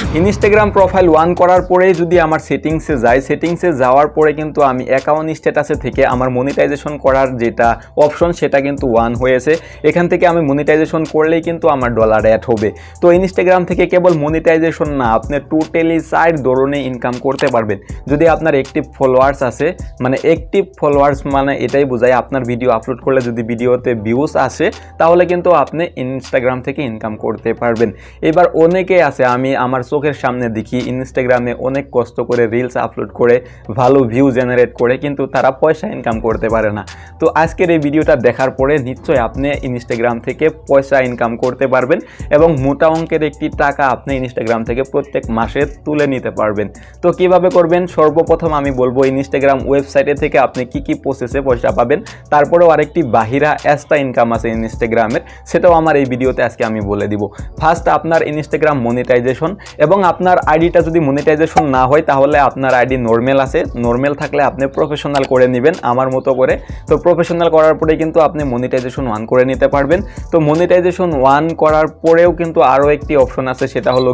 Instagram profile one করার পরেই যদি আমার সেটিংসে যাই, সেটিংসে যাওয়ার পরে কিন্তু আমি অ্যাকাউন্ট স্ট্যাটাসে থেকে আমার মনিটাইজেশন করার যেটা অপশন সেটা কিন্তু ওয়ান হয়েছে। এখান থেকে আমি মনিটাইজেশন করলেই কিন্তু আমার ডলার অ্যাড হবে। তো ইনস্টাগ্রাম থেকে কেবল মনিটাইজেশন না, আপনি টোটালি 4 ধরনে ইনকাম করতে পারবেন। যদি আপনার অ্যাক্টিভ ফলোয়ার্স আছে, মানে অ্যাক্টিভ ফলোয়ার্স মানে এটাই বোঝায় আপনার ভিডিও আপলোড করলে যদি ভিডিওতে ভিউজ আসে তাহলে কিন্তু আপনি ইনস্টাগ্রাম থেকে ইনকাম করতে পারবেন। এবার অনেকে আছে, আমি আমার চোখের সামনে দেখি ইনস্টাগ্রামে অনেক কষ্ট করে রিলস আপলোড করে ভালো ভিউ জেনারেট করে, কিন্তু তারা পয়সা ইনকাম করতে পারে না। তো আজকের এই ভিডিওটা দেখার পরে নিশ্চয়ই আপনি ইনস্টাগ্রাম থেকে পয়সা ইনকাম করতে পারবেন এবং মোটা অঙ্কের একটি টাকা আপনি ইনস্টাগ্রাম থেকে প্রত্যেক মাসে তুলে নিতে পারবেন। তো কিভাবে করবেন? সর্বপ্রথম আমি বলবো ইনস্টাগ্রাম ওয়েবসাইটে থেকে আপনি কি প্রসেসে পয়সা পাবেন। তারপরেও আরেকটি বাহিরা এক্সট্রা ইনকাম আছে ইনস্টাগ্রামের, সেটাও আমার এই ভিডিওতে আজকে আমি বলে দিব। ফার্স্ট আপনার ইনস্টাগ্রাম মনিটাইজেশন, এবং আপনার আইডিটা যদি মনিটাইজেশন না হয় তাহলে আপনার আইডি নর্মাল আছে, নর্মাল থাকলে আপনি প্রফেশনাল করে নেবেন আমার মতো করে। তো প্রফেশনাল করার পরে কিন্তু আপনি মনিটাইজেশন ওয়ান করে নিতে পারবেন। তো মনিটাইজেশন ওয়ান করার পরেও কিন্তু আরও একটি অপশন আছে, সেটা হলো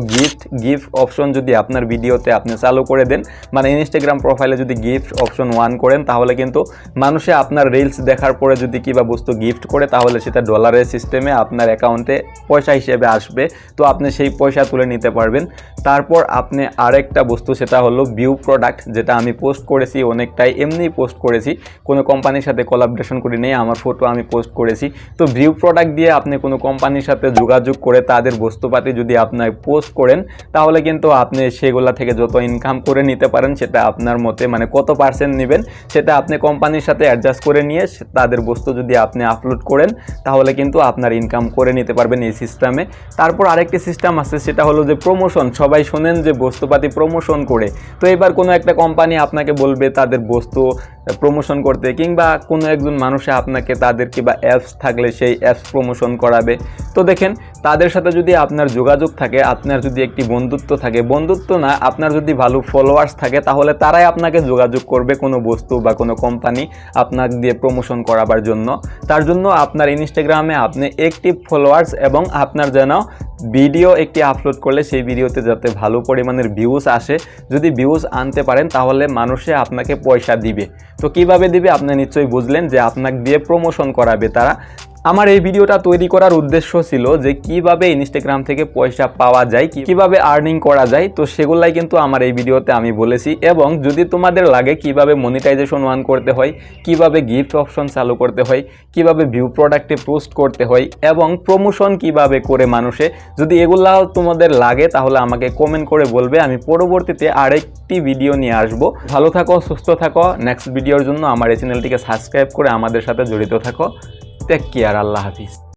গিফট অপশন। যদি আপনার ভিডিওতে আপনি চালু করে দেন, মানে ইনস্টাগ্রাম প্রোফাইলে যদি গিফট অপশন ওয়ান করেন, তাহলে কিন্তু মানুষে আপনার রিলস দেখার পরে যদি কিবা বস্তু গিফট করে তাহলে সেটা ডলারের সিস্টেমে আপনার অ্যাকাউন্টে পয়সা হিসেবে আসবে। তো আপনি সেই পয়সা তুলে নিতে পারবেন। তারপর আপনি আরেকটা বস্তু, সেটা হলো ভিউ প্রোডাক্ট, যেটা আমি পোস্ট করেছি অনেকটাই এমনি পোস্ট করেছি, কোনো কোম্পানির সাথে কোলাবরেশন করি নেই, আমার ফটো আমি পোস্ট করেছি। তো ভিউ প্রোডাক্ট দিয়ে আপনি কোনো কোম্পানির সাথে যোগাযোগ করে তাদের বস্তুপাতি যদি আপনার পোস্ট করেন তাহলে কিন্তু আপনি সেগুলা থেকে যত ইনকাম করে নিতে পারেন সেটা আপনার মতে, মানে কত পার্সেন্ট নেবেন সেটা আপনি কোম্পানির সাথে অ্যাডজাস্ট করে নিয়ে তাদের বস্তু যদি আপনি আপলোড করেন তাহলে কিন্তু আপনার ইনকাম করে নিতে পারবেন এই সিস্টেমে। তারপর আরেকটি সিস্টেম আছে, সেটা হলো যে প্রমোশন। সবাই শোনেন যে বস্তুপাতি প্রমোশন করে। তো এবার কোনো একটা কোম্পানি আপনাকে বলবে তাদের বস্তু প্রমোশন করতে, কিংবা কোনো একজন মানুষে আপনাকে তাদের কিংবা অ্যাপস থাকলে সেই অ্যাপস প্রমোশন করাবে। তো দেখেন, তাদের সাথে যদি আপনার যোগাযোগ থাকে, আপনার যদি একটি বন্ধুত্ব থাকে, বন্ধুত্ব না, আপনার যদি ভালো ফলোয়ার্স থাকে, তাহলে তারাই আপনাকে যোগাযোগ করবে কোনো বস্তু বা কোনো কোম্পানি আপনাকে দিয়ে প্রমোশন করাবার জন্য। তার জন্য আপনার ইনস্টাগ্রামে আপনি অ্যাক্টিভ ফলোয়ার্স এবং আপনার যেন ভিডিও একটি আপলোড করলে সেই ভিডিওতে যাতে ভালো পরিমাণের ভিউজ আসে, যদি ভিউজ আনতে পারেন তাহলে মানুষে আপনাকে পয়সা দিবে। তো কিভাবে দিবে আপনি নিশ্চয়ই বুঝলেন, যে আপনাকে দিয়ে প্রমোশন করাবে তারা। আমার এই ভিডিওটা তৈরি করার উদ্দেশ্য ছিল যে কিভাবে ইনস্টাগ্রাম থেকে পয়সা পাওয়া যায়, কিভাবে আর্নিং করা যায়। তো সেগুলাই কিন্তু আমার এই ভিডিওতে আমি বলেছি। এবং যদি তোমাদের লাগে কিভাবে মনিটাইজেশন ওয়ান করতে হয়, কিভাবে গিফট অপশন চালু করতে হয়, কিভাবে ভিউ প্রোডাক্টে পোস্ট করতে হয় এবং প্রমোশন কিভাবে করে মানুষে, যদি এগুলাও তোমাদের লাগে তাহলে আমাকে কমেন্ট করে বলবে, আমি পরবর্তীতে আরেকটি ভিডিও নিয়ে আসব। ভালো থাকো, সুস্থ থাকো। নেক্সট ভিডিওর জন্য আমার এই চ্যানেলটিকে সাবস্ক্রাইব করে আমাদের সাথে জড়িত থাকো। টেক কেয়ার, আল্লাহ হাফিজ।